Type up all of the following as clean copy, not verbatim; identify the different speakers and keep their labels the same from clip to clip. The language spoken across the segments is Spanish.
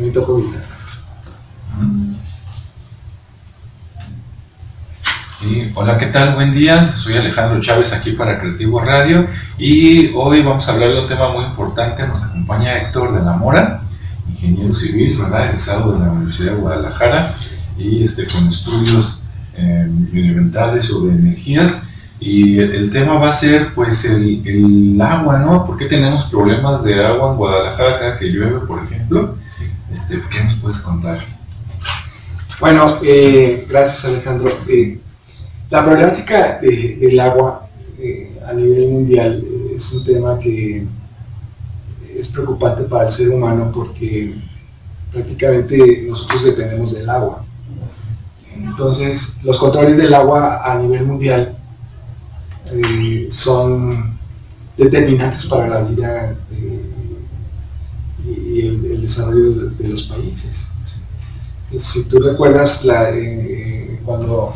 Speaker 1: me tocó evitar.
Speaker 2: Sí, hola, ¿qué tal? Buen día, soy Alejandro Chávez aquí para Creativo Radio y hoy vamos a hablar de un tema muy importante. Nos acompaña Héctor de la Mora, ingeniero civil, ¿verdad? Egresado de la Universidad de Guadalajara y con estudios medioambientales o de energías. Y el tema va a ser pues el agua, ¿no? ¿Por qué tenemos problemas de agua en Guadalajara cada que llueve, por ejemplo?
Speaker 1: Sí.
Speaker 2: ¿Qué nos puedes contar?
Speaker 1: Bueno, gracias Alejandro. La problemática del agua a nivel mundial es un tema que es preocupante para el ser humano porque prácticamente nosotros dependemos del agua. Entonces, los controles del agua a nivel mundial son determinantes para la vida y el desarrollo de los países. Entonces, si tú recuerdas cuando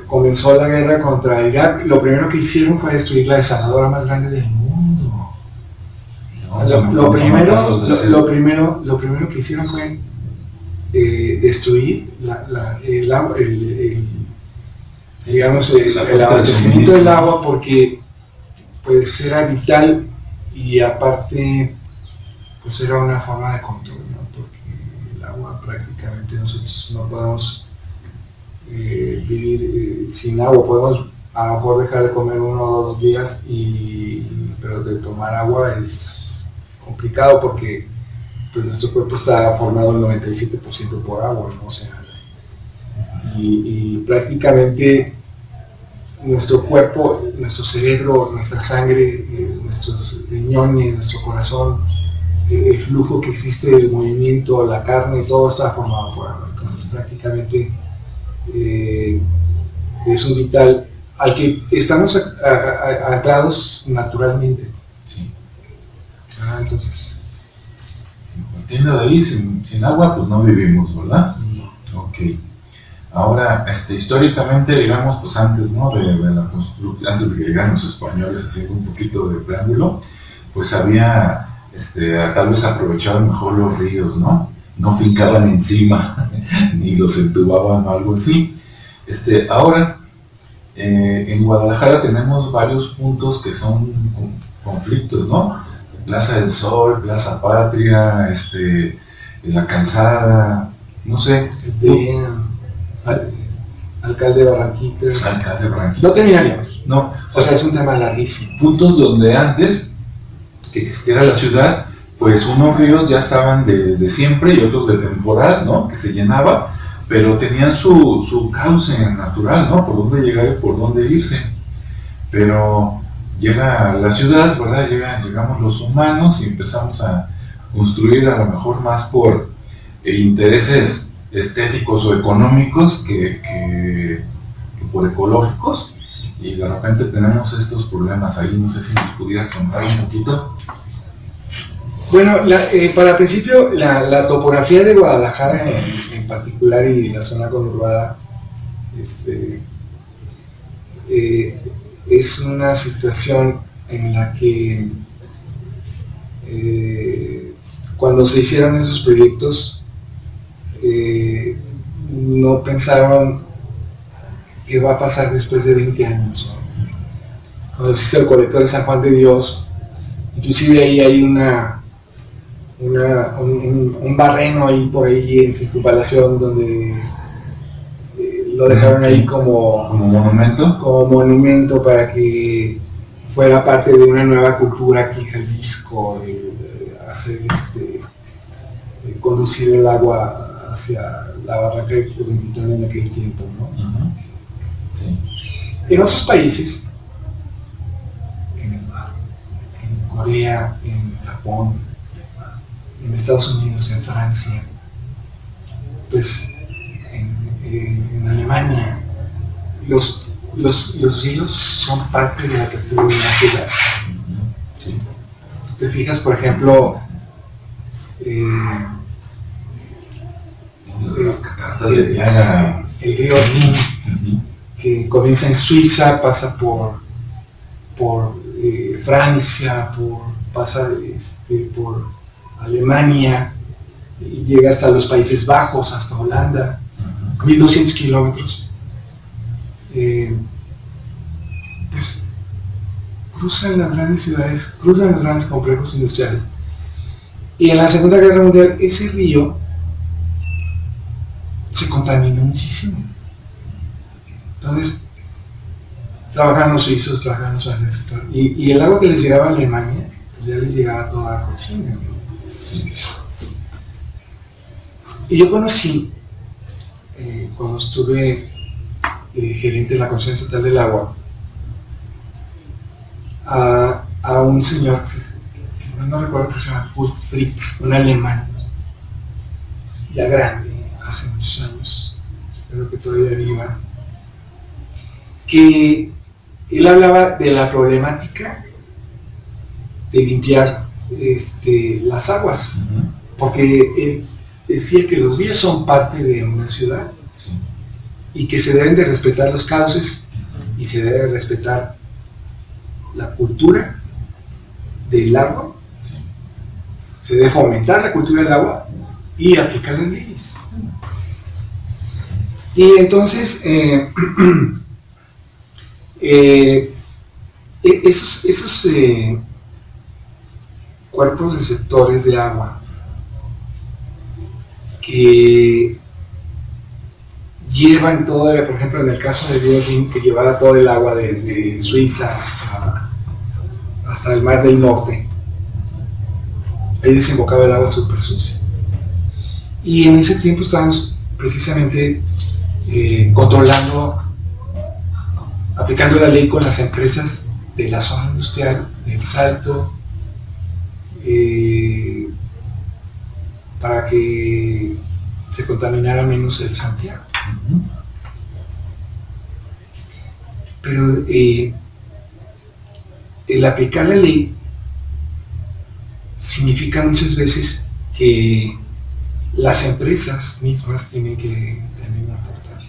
Speaker 1: comenzó la guerra contra Irak, lo primero que hicieron fue destruir la desaladora más grande del mundo. Lo primero que hicieron fue destruir el abastecimiento del agua, porque pues era vital y aparte pues era una forma de control, ¿no? Porque el agua prácticamente nosotros no podemos vivir sin agua. Podemos a lo mejor dejar de comer 1 o 2 días, pero de tomar agua es complicado porque pues nuestro cuerpo está formado el 97% por agua, ¿no? O sea, y prácticamente nuestro cuerpo, nuestro cerebro, nuestra sangre, nuestros riñones, nuestro corazón, el flujo que existe, el movimiento, la carne, todo está formado por agua. Entonces prácticamente es un vital al que estamos anclados naturalmente.
Speaker 2: Sí.
Speaker 1: Entonces,
Speaker 2: partiendo de ahí, sin agua pues no vivimos, ¿verdad?
Speaker 1: No.
Speaker 2: Ok. Ahora, históricamente, digamos, pues antes, ¿no? de la construcción, antes de que llegaran los españoles, haciendo un poquito de preámbulo, pues había, tal vez aprovechaban mejor los ríos, ¿no? No fincaban encima, ni los entubaban o algo así. Ahora, en Guadalajara tenemos varios puntos que son conflictos, ¿no? Plaza del Sol, Plaza Patria, la Calzada, no sé.
Speaker 1: Alcalde Barranquitas.
Speaker 2: Alcalde Barranquitas.
Speaker 1: No terminaríamos.
Speaker 2: No,
Speaker 1: o sea, es un tema larguísimo.
Speaker 2: Puntos donde antes que existiera la ciudad, pues unos ríos ya estaban de siempre y otros de temporal, ¿no? Que se llegaba, pero tenían su cauce natural, ¿no? Por dónde llegar y por dónde irse. Pero llega la ciudad, ¿verdad? Llegamos los humanos y empezamos a construir a lo mejor más por intereses estéticos o económicos que por ecológicos, y de repente tenemos estos problemas ahí. No sé si nos pudieras contar un poquito.
Speaker 1: Bueno, para principio, la topografía de Guadalajara en particular y la zona conurbada es una situación en la que cuando se hicieron esos proyectos no pensaron qué va a pasar después de 20 años, ¿no? Cuando se hizo el colector de San Juan de Dios, inclusive ahí hay un barreno ahí por ahí en circunvalación donde lo dejaron ahí como monumento para que fuera parte de una nueva cultura aquí en Jalisco, hacer conducir el agua hacia la barranca de Juventud en aquel tiempo, ¿no?
Speaker 2: Sí.
Speaker 1: En otros países, en Corea, en Japón, en Estados Unidos, en Francia, pues en Alemania, los ríos son parte de la atractivo de una ciudad.
Speaker 2: Sí.
Speaker 1: Si te fijas, por ejemplo,
Speaker 2: las cataratas de Niágara,
Speaker 1: el río Rin, que comienza en Suiza, pasa por Francia, pasa por Alemania, y llega hasta los Países Bajos, hasta Holanda, 1200 kilómetros. Pues cruzan las grandes ciudades, cruzan los grandes complejos industriales. Y en la Segunda Guerra Mundial ese río se contaminó muchísimo. Entonces, trabajaban los suizos, trabajaban los franceses, y el agua que les llegaba a Alemania, pues ya les llegaba toda cochina, ¿no? Y yo conocí, cuando estuve gerente de la Comisión Estatal del Agua, a un señor, que no recuerdo que se llama Kurt Fritz, un alemán, ya grande, hace muchos años, espero que todavía viva, que él hablaba de la problemática de limpiar las aguas, porque él decía que los ríos son parte de una ciudad y que se deben de respetar los cauces y se debe respetar la cultura del agua, se debe fomentar la cultura del agua y aplicar las leyes. Y entonces esos cuerpos receptores de agua que llevan todo, por ejemplo en el caso de Biorrin, que llevaba todo el agua de Suiza hasta el Mar del Norte, ahí desembocaba el agua súper sucia. Y en ese tiempo estábamos precisamente controlando, aplicando la ley con las empresas de la zona industrial, del Salto, para que se contaminara menos el Santiago. Pero el aplicar la ley significa muchas veces que las empresas mismas tienen que también aportar.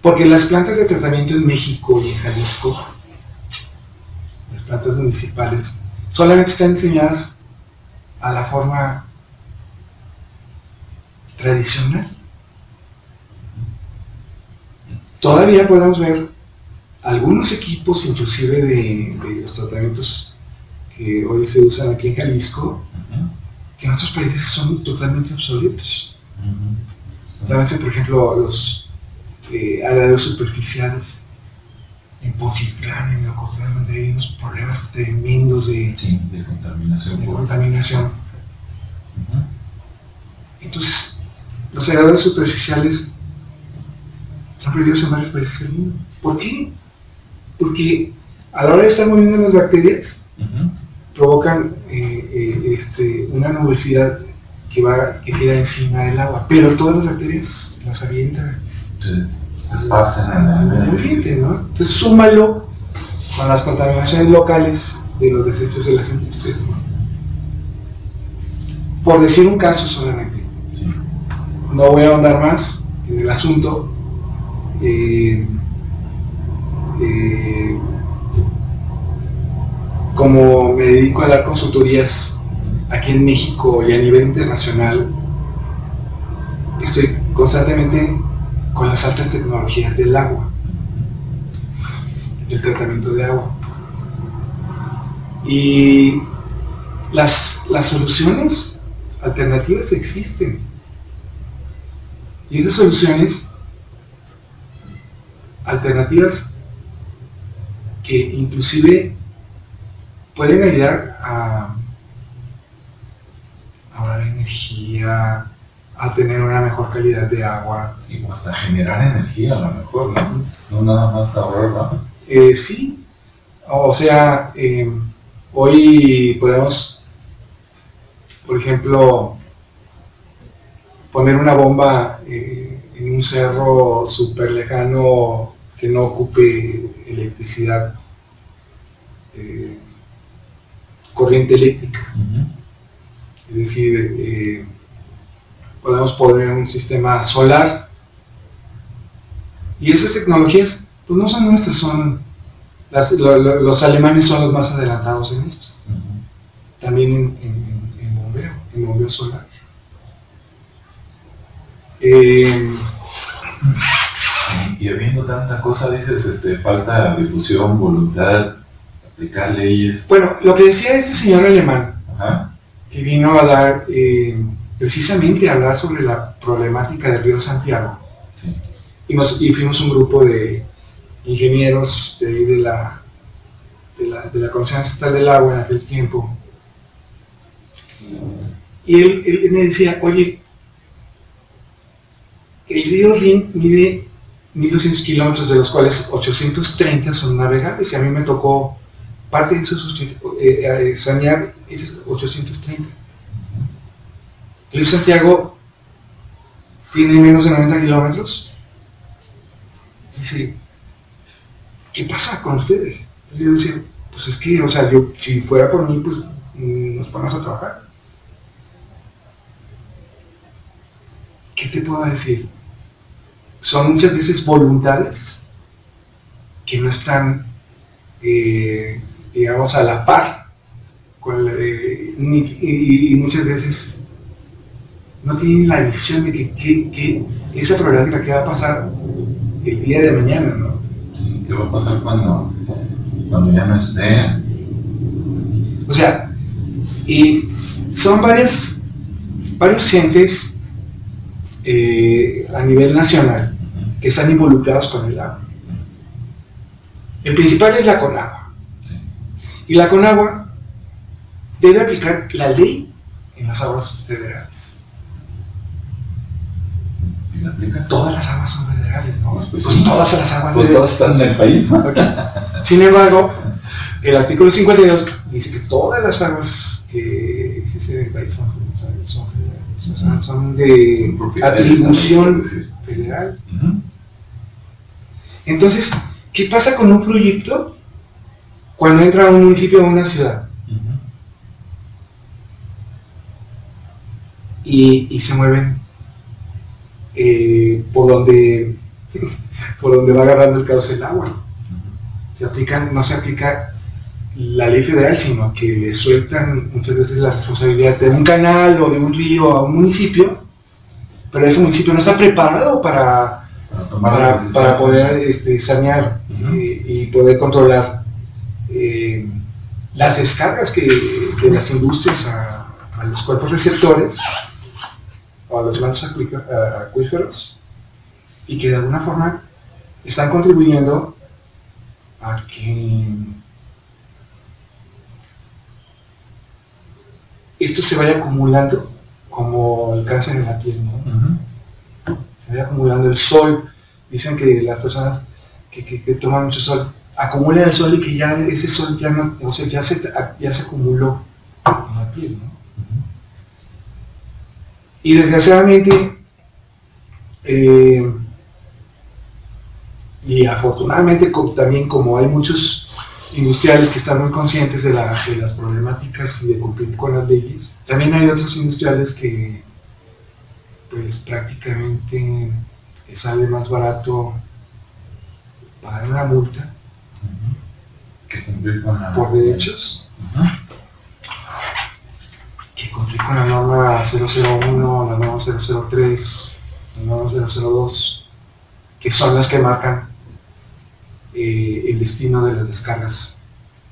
Speaker 1: Porque las plantas de tratamiento en México y en Jalisco, las plantas municipales, solamente están diseñadas a la forma tradicional. Todavía podemos ver algunos equipos, inclusive de los tratamientos que hoy se usan aquí en Jalisco, que en otros países son totalmente obsoletos. Realmente, por ejemplo, los areaderos superficiales en Poncitlán, en Ocotlán, donde hay unos problemas tremendos de contaminación. Entonces, los aeradores superficiales están prohibidos en varios países del mundo. ¿Por qué? Porque a la hora de estar moviendo las bacterias, provocan una nubosidad que queda encima del agua, pero todas las bacterias las avientan,
Speaker 2: se esparcen en el
Speaker 1: ambiente, ¿no? Entonces súmalo con las contaminaciones locales de los desechos de las industrias, ¿no? Por decir un caso solamente, no voy a ahondar más en el asunto. Como me dedico a dar consultorías aquí en México y a nivel internacional, estoy constantemente con las altas tecnologías del agua, del tratamiento de agua. Y las soluciones alternativas existen. Y esas soluciones alternativas que inclusive pueden ayudar a ahorrar energía, a tener una mejor calidad de agua.
Speaker 2: Y hasta generar energía a lo mejor, ¿no? No nada más ahorrar, ¿no?
Speaker 1: Sí, o sea, hoy podemos, por ejemplo, poner una bomba en un cerro súper lejano que no ocupe electricidad, corriente eléctrica. Es decir, podemos poner un sistema solar, y esas tecnologías pues no son nuestras, son los alemanes son los más adelantados en esto, también en bombeo. en bombeo solar. Eh,
Speaker 2: Y habiendo tanta cosa, dices, falta difusión, voluntad, aplicar leyes.
Speaker 1: bueno, lo que decía este señor alemán,
Speaker 2: Ajá.
Speaker 1: que vino a dar, precisamente a hablar sobre la problemática del río Santiago,
Speaker 2: Sí.
Speaker 1: y fuimos un grupo de ingenieros de ahí de la Comisión Estatal del Agua en aquel tiempo, y él me decía, oye, el río Rin mide 1200 kilómetros, de los cuales 830 son navegables, y a mí me tocó parte de esos sanear esos 830. El río Santiago tiene menos de 90 kilómetros. Dice, ¿qué pasa con ustedes? Entonces yo decía, pues es que, o sea, yo, si fuera por mí, pues nos ponemos a trabajar. ¿Qué te puedo decir? Son muchas veces voluntades que no están, digamos, a la par, y muchas veces no tienen la visión de que esa problemática que va a pasar el día de mañana, ¿no?
Speaker 2: Sí, ¿qué va a pasar cuando ya no esté?
Speaker 1: O sea, y son varios entes a nivel nacional que están involucrados con el agua. El principal es la CONAGUA.
Speaker 2: Sí.
Speaker 1: Y la CONAGUA debe aplicar la ley en las aguas federales.
Speaker 2: ¿Y la aplica?
Speaker 1: Todas las aguas son federales, ¿no?
Speaker 2: Pues
Speaker 1: Pues
Speaker 2: sí.
Speaker 1: todas las aguas
Speaker 2: Pues todas
Speaker 1: federales.
Speaker 2: están en el país, ¿no?
Speaker 1: Okay. Sin embargo, el artículo 52 dice que todas las aguas que existen en el país son federales, o sea, son de
Speaker 2: Son propiedades,
Speaker 1: atribución
Speaker 2: ¿no? Sí.
Speaker 1: federal.
Speaker 2: Ujú.
Speaker 1: Entonces, ¿qué pasa con un proyecto cuando entra a un municipio o una ciudad?
Speaker 2: Ujú.
Speaker 1: Y se mueven por donde va agarrando el cauce el agua. No se aplica la ley federal, sino que le sueltan muchas veces la responsabilidad de un canal o de un río a un municipio, pero ese municipio no está preparado para poder sanear y poder controlar las descargas de las industrias a los cuerpos receptores o a los mantos acuíferos, y que de alguna forma están contribuyendo a que esto se vaya acumulando como el cáncer en la piel, ¿no?
Speaker 2: Ujú.
Speaker 1: Se vaya acumulando el sol. Dicen que las personas que toman mucho sol acumulan el sol y que ya ese sol ya no, o sea, ya se acumuló en la piel, ¿no? Y desgraciadamente y afortunadamente también, como hay muchos industriales que están muy conscientes de las problemáticas y de cumplir con las leyes, también hay otros industriales que pues prácticamente les sale más barato pagar una multa
Speaker 2: Que cumplir con la...
Speaker 1: por derechos
Speaker 2: Ujú.
Speaker 1: que cumplir con la norma 001, la norma 003, la norma 002, que son las que marcan el destino de las descargas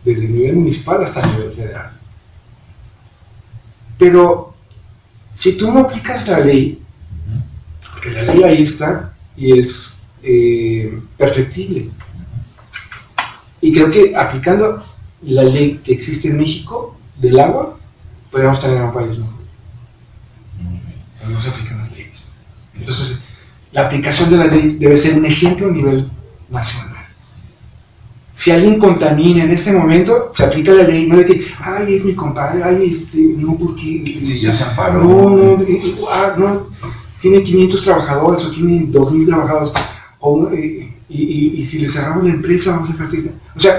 Speaker 1: desde el nivel municipal hasta el nivel federal. Pero si tú no aplicas la ley, porque la ley ahí está y es perfectible, y creo que aplicando la ley que existe en México del agua, podríamos tener un país mejor. Pero no se aplican las leyes. Entonces, la aplicación de la ley debe ser un ejemplo a nivel nacional. Si alguien contamina en este momento, se aplica la ley, no de que, ay, es mi compadre, ay, no, porque...
Speaker 2: Sí, ya se amparó.
Speaker 1: No, tiene 500 trabajadores o tiene 2,000 trabajadores, y si le cerramos la empresa, vamos a dejar así. O sea,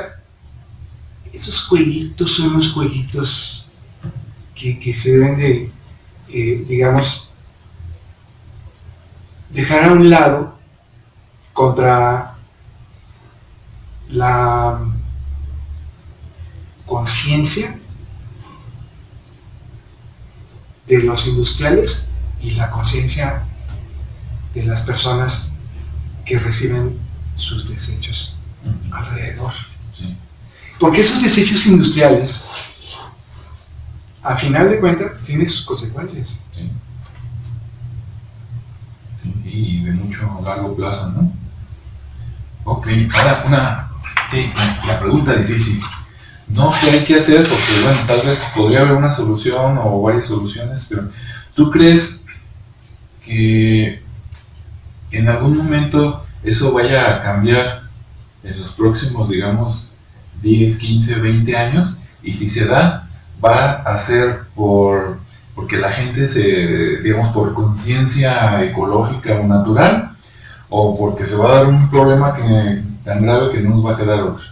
Speaker 1: esos jueguitos son los jueguitos que se deben de, digamos, dejar a un lado contra la conciencia de los industriales y la conciencia de las personas que reciben sus desechos alrededor.
Speaker 2: Sí.
Speaker 1: Porque esos desechos industriales, a final de cuentas, tienen sus consecuencias.
Speaker 2: Sí. Sí, y de mucho largo plazo, ¿no? Ok, ahora la pregunta difícil. No sé qué hay que hacer, porque bueno, tal vez podría haber una solución o varias soluciones, pero ¿tú crees que en algún momento eso vaya a cambiar en los próximos, digamos, 10, 15, 20 años? Y si se da, va a ser porque la gente digamos, por conciencia ecológica o natural, o porque se va a dar un problema tan grave que no nos va a quedar otro.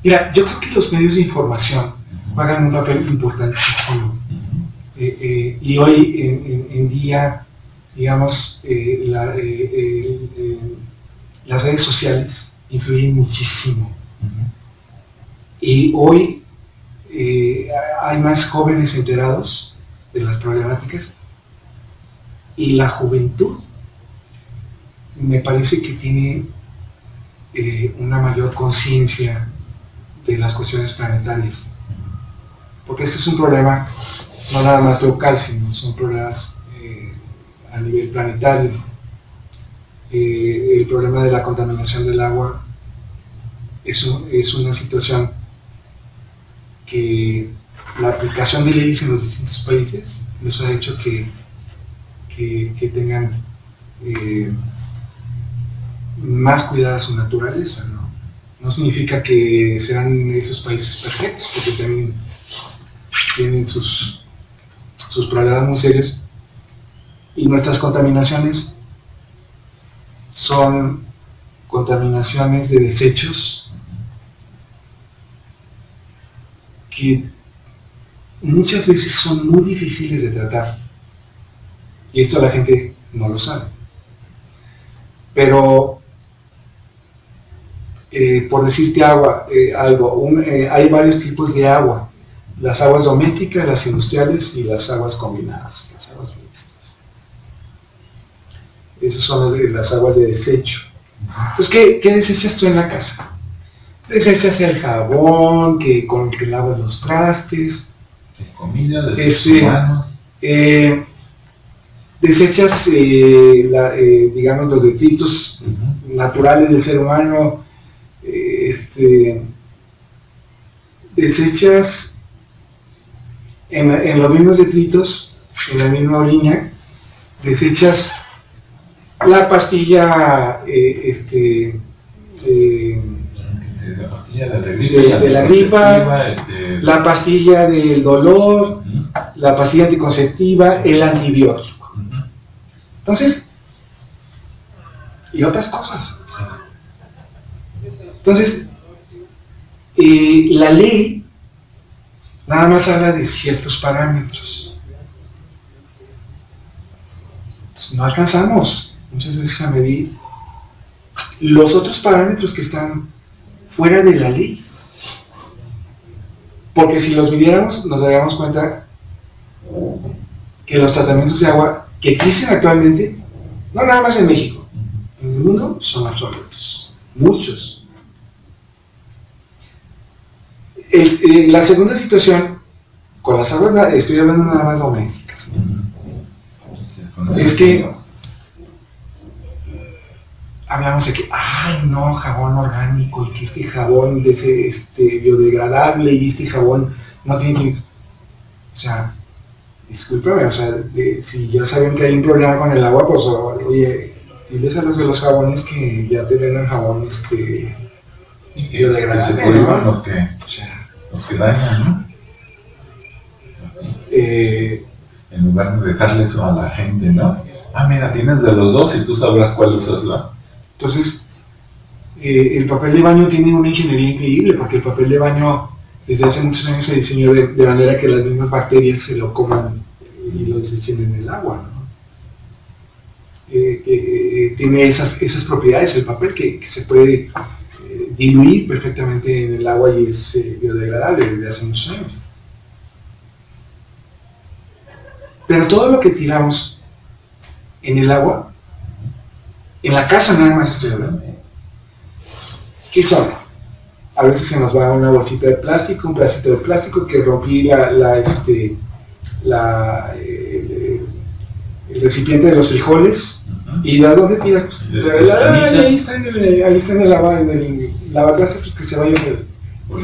Speaker 1: Mira, yo creo que los medios de información juegan un papel importantísimo. Y hoy en día, digamos, las redes sociales influyen muchísimo. Y hoy hay más jóvenes enterados de las problemáticas, y la juventud me parece que tiene una mayor conciencia de las cuestiones planetarias, porque este es un problema no nada más local, sino son problemas a nivel planetario. El problema de la contaminación del agua es una situación que la aplicación de leyes en los distintos países nos ha hecho que tengan más cuidada su naturaleza, ¿no? No significa que sean esos países perfectos, porque también tienen sus problemas muy serios, y nuestras contaminaciones son contaminaciones de desechos que muchas veces son muy difíciles de tratar, y esto la gente no lo sabe. Pero por decirte algo, hay varios tipos de agua: las aguas domésticas, las industriales y las aguas combinadas, las aguas mixtas. Esas son las aguas de desecho. Entonces, ¿qué desechas tú en la casa? Desechas el jabón con el que lavas los trastes,
Speaker 2: comida, desechos humanos.
Speaker 1: Desechas, digamos, los detritos naturales del ser humano. Desechas en los mismos detritos, en la misma orina, desechas la pastilla
Speaker 2: la pastilla de la
Speaker 1: gripa, la pastilla del dolor, la pastilla anticonceptiva, el antibiótico. Entonces, y otras cosas. Entonces, la ley nada más habla de ciertos parámetros. Entonces, no alcanzamos muchas veces a medir los otros parámetros que están fuera de la ley. Porque si los midiéramos, nos daríamos cuenta que los tratamientos de agua que existen actualmente, no nada más en México, en el mundo, son obsoletos. Muchos. La segunda situación, con las aguas, estoy hablando nada más domésticas, ¿no? Es que hablamos de que, ay no, jabón orgánico, y que este jabón biodegradable, y este jabón no tiene... O sea, discúlpame, o sea, si ya saben que hay un problema con el agua, pues oye, diles a los de los jabones que ya te vendan jabón biodegradable,
Speaker 2: que se prohíban,
Speaker 1: ¿no?
Speaker 2: los que dañan, ¿no? En lugar de dejarle eso a la gente, ¿no? Ah, mira, tienes de los dos y tú sabrás cuál usas, ¿no?
Speaker 1: Entonces, el papel de baño tiene una ingeniería increíble, porque el papel de baño desde hace muchos años se diseñó de manera que las mismas bacterias se lo coman y lo desechen en el agua, ¿no? Tiene esas propiedades el papel, que se puede diluir perfectamente en el agua y es biodegradable desde hace muchos años. Pero todo lo que tiramos en el agua, en la casa nada más estoy hablando, ¿qué son? A veces se nos va una bolsita de plástico, un pedacito de plástico que rompí el recipiente de los frijoles. ¿Y de dónde tiras? Pues, ahí está en el lavatrastes, pues que se vaya por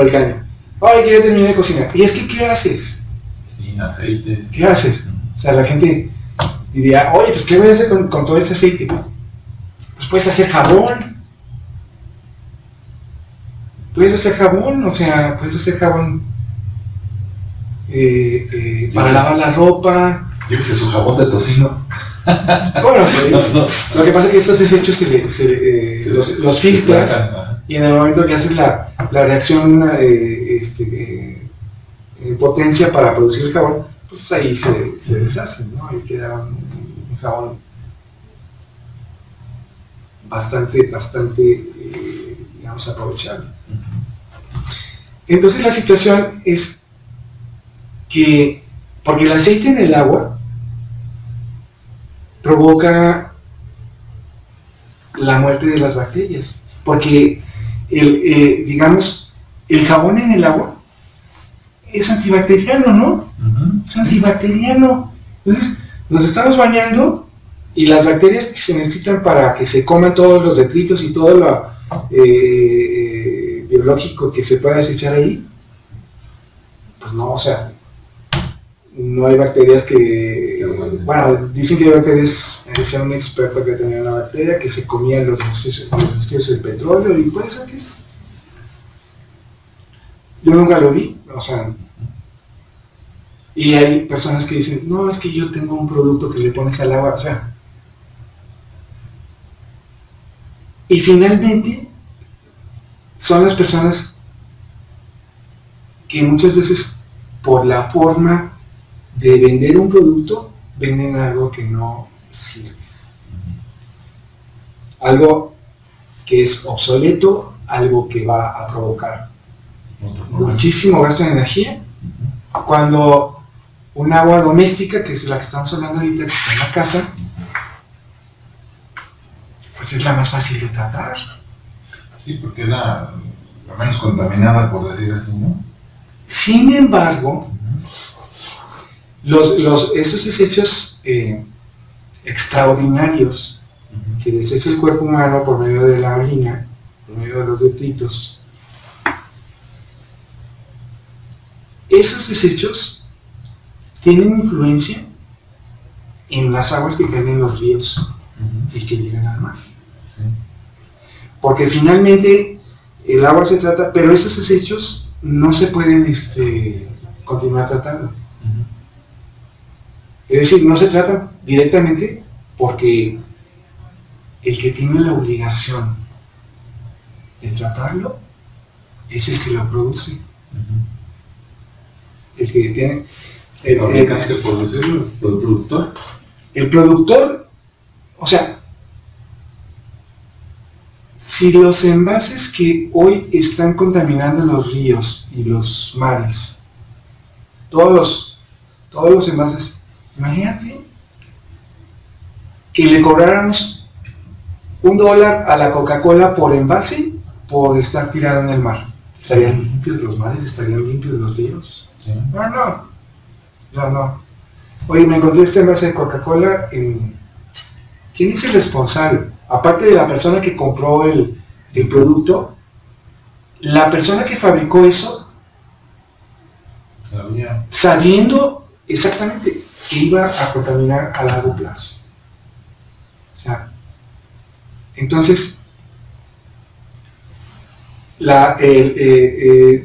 Speaker 1: el caño. Ay, que ya terminé de cocinar. Y es que, ¿qué haces?
Speaker 2: Sin aceites.
Speaker 1: ¿Qué haces? O sea, la gente diría, oye, pues ¿qué voy a hacer con todo este aceite? Pues puedes hacer jabón. O sea, puedes hacer jabón para lavar la ropa.
Speaker 2: Yo que sé, su jabón de tocino.
Speaker 1: Bueno, lo que pasa es que estos desechos los filtras y en el momento que haces la reacción en potencia para producir el jabón, pues ahí se deshacen, ¿no? Ahí queda un jabón bastante digamos, aprovechable. Entonces la situación es que, porque el aceite en el agua provoca la muerte de las bacterias, porque digamos, el jabón en el agua es antibacteriano, ¿no? Es antibacteriano. Entonces, nos estamos bañando y las bacterias que se necesitan para que se coman todos los detritos y todo lo biológico que se pueda desechar ahí, pues no, o sea, no hay bacterias que, bueno, dicen que hay bacterias, decía un experto que tenía una bacteria que se comía los residuos del petróleo, y puede ser que sí. Yo nunca lo vi, o sea, y hay personas que dicen, no, es que yo tengo un producto que le pones al agua, o sea, y finalmente son las personas que muchas veces por la forma de vender un producto venden algo que no sirve, algo que es obsoleto, algo que va a provocar muchísimo gasto de energía, cuando un agua doméstica, que es la que estamos hablando ahorita, que está en la casa, pues es la más fácil de tratar.
Speaker 2: Sí, porque es la menos contaminada, por decir así, ¿no?
Speaker 1: Sin embargo, esos desechos extraordinarios que desecha el cuerpo humano por medio de la orina, por medio de los detritos, esos desechos tienen influencia en las aguas que caen en los ríos y que llegan al mar.
Speaker 2: Sí.
Speaker 1: Porque finalmente el agua se trata, pero esos desechos no se pueden continuar tratando. Es decir, no se trata directamente porque el que tiene la obligación de tratarlo es el que lo produce. El que tiene...
Speaker 2: que producirlo, el productor.
Speaker 1: El productor, o sea, si los envases que hoy están contaminando los ríos y los mares, todos los envases, imagínate que le cobráramos $1 a la Coca-Cola por envase por estar tirado en el mar. ¿Estarían limpios los mares? ¿Estarían limpios los ríos?
Speaker 2: Sí.
Speaker 1: No. Oye, me encontré este envase de Coca-Cola en... ¿Quién es el responsable? Aparte de la persona que compró el producto, la persona que fabricó eso, sabiendo exactamente que iba a contaminar a largo plazo. O sea, entonces,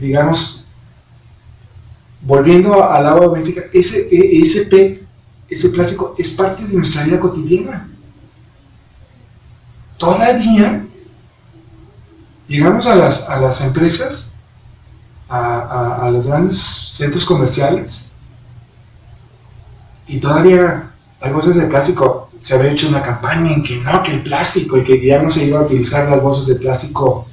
Speaker 1: digamos, volviendo al agua doméstica, ese PET, ese plástico, es parte de nuestra vida cotidiana. Todavía llegamos a las empresas, a los grandes centros comerciales, y todavía hay bolsas de plástico. Se había hecho una campaña en que no, que el plástico, y que ya no se iba a utilizar las bolsas de plástico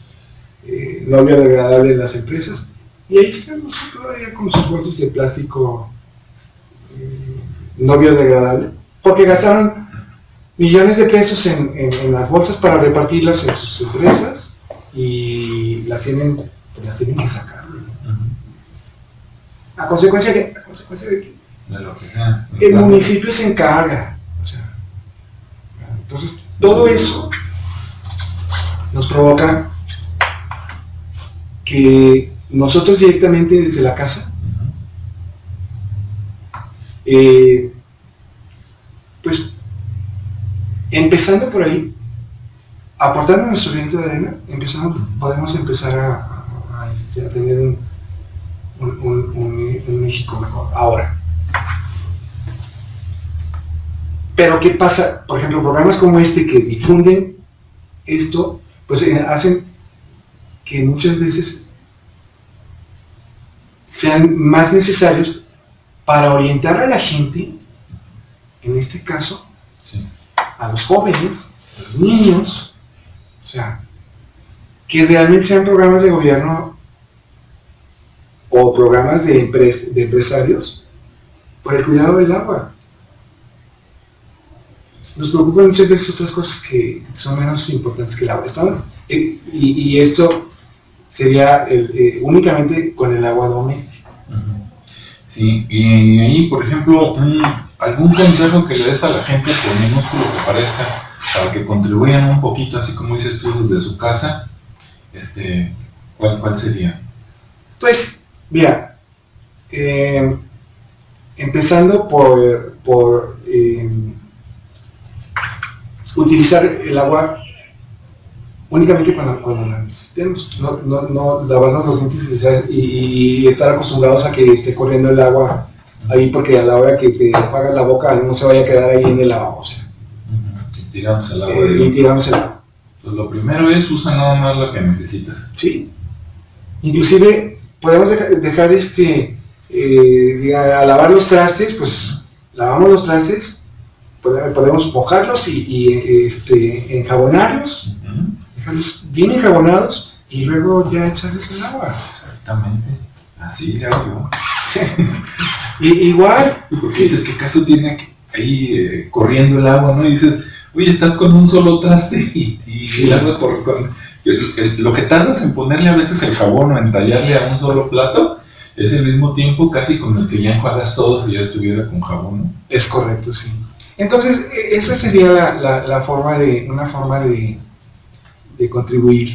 Speaker 1: no biodegradable en las empresas, y ahí estamos todavía con sus bolsas de plástico no biodegradable, porque gastaron millones de pesos en las bolsas para repartirlas en sus empresas y las tienen que sacar. A consecuencia de que el municipio se encarga. O sea, entonces, todo eso nos provoca que nosotros directamente desde la casa, pues, empezando por ahí, aportando nuestro granito de arena, podemos empezar a tener un México mejor. Ahora, pero ¿qué pasa? Por ejemplo, programas como este que difunden esto, pues hacen que muchas veces sean más necesarios para orientar a la gente, en este caso, sí, a los jóvenes, a los niños, o sea, que realmente sean programas de gobierno o programas de empresarios por el cuidado del agua. Nos preocupan muchas veces otras cosas que son menos importantes que el agua. Y esto sería únicamente con el agua doméstica.
Speaker 2: Sí, y ahí, por ejemplo, algún consejo que le des a la gente, por minúsculo que parezca, para que contribuyan un poquito, así como dices tú, desde su casa, ¿cuál sería?
Speaker 1: Pues, mira, empezando por utilizar el agua únicamente cuando la necesitemos, no lavarnos los dientes y estar acostumbrados a que esté corriendo el agua ahí, porque a la hora que te apagas la boca no se vaya a quedar ahí en el lavabo, o sea.
Speaker 2: Y tiramos el agua.
Speaker 1: Tiramos el agua.
Speaker 2: Pues lo primero es, usa nada más lo que necesitas.
Speaker 1: Sí. Inclusive podemos dejar a lavar los trastes, pues lavamos los trastes, podemos mojarlos y enjabonarlos, dejarlos bien enjabonados y luego ya echarles el agua.
Speaker 2: Exactamente, así le hago yo.
Speaker 1: Igual.
Speaker 2: Porque dices, ¿qué caso tiene ahí corriendo el agua, no? Y dices, oye, estás con un solo traste y sí, el agua lo que tardas en ponerle a veces el jabón o en tallarle a un solo plato es el mismo tiempo casi con el que ya enjuagas todo si ya estuviera con jabón, ¿no?
Speaker 1: Es correcto, sí. Entonces, esa sería una forma de contribuir.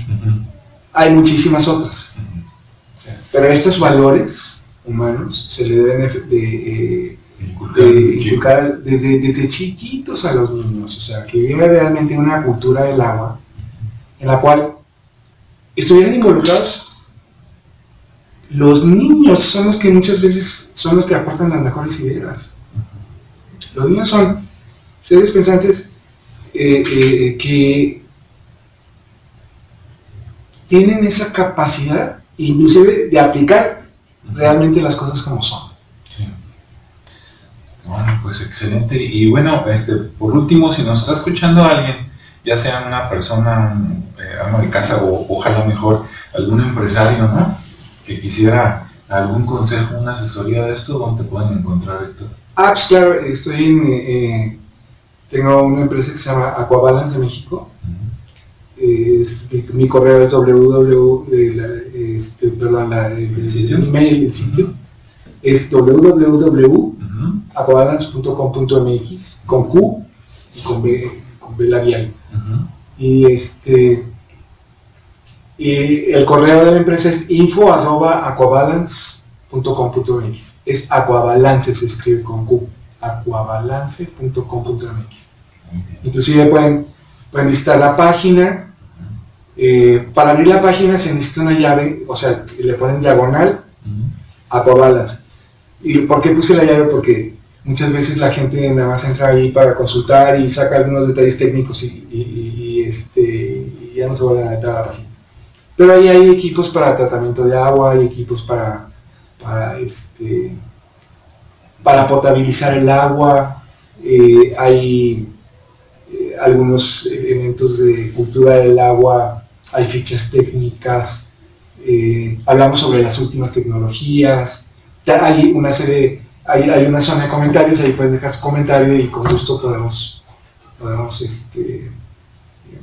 Speaker 1: Hay muchísimas otras. Pero estos valores humanos se le deben de inculcar desde chiquitos a los niños. O sea, que vive realmente una cultura del agua en la cual estuvieran involucrados. Los niños son los que muchas veces son los que aportan las mejores ideas. Los niños son seres pensantes que tienen esa capacidad, inclusive, de aplicar realmente las cosas como son.
Speaker 2: Sí. Bueno, pues excelente. Y bueno, por último, si nos está escuchando alguien, ya sea una persona, ama de casa o ojalá mejor algún empresario, ¿no?, que quisiera algún consejo, una asesoría de esto, ¿dónde te pueden encontrar, Héctor?
Speaker 1: Pues claro, tengo una empresa que se llama Aquabalance de México. Mi correo es el sitio es www.aquabalance.com.mx con Q y con B labial. Y el correo de la empresa es info@aquabalance.com.mx. Es Aquabalance, se escribe con Q, aquabalance.com.mx. Inclusive pueden visitar la página. Para abrir la página se necesita una llave, o sea, le ponen diagonal Aquabalance. ¿Y por qué puse la llave? Porque muchas veces la gente nada más entra ahí para consultar y saca algunos detalles técnicos y ya no se vuelven a meter a la página. Pero ahí hay equipos para tratamiento de agua, hay equipos para potabilizar el agua, hay algunos elementos de cultura del agua, hay fichas técnicas, hablamos sobre las últimas tecnologías, hay una serie hay una zona de comentarios, ahí pueden dejar su comentario y con gusto podemos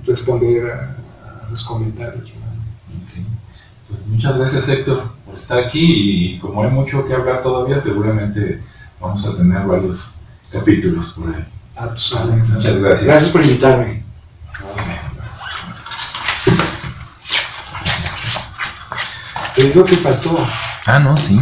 Speaker 1: responder a sus comentarios.
Speaker 2: Okay. Pues muchas gracias, Héctor, por estar aquí, y como hay mucho que hablar todavía, seguramente vamos a tener varios capítulos por ahí.
Speaker 1: A tus órdenes.
Speaker 2: Muchas gracias.
Speaker 1: Gracias por invitarme. Es lo que faltó.
Speaker 2: Ah, no, sí.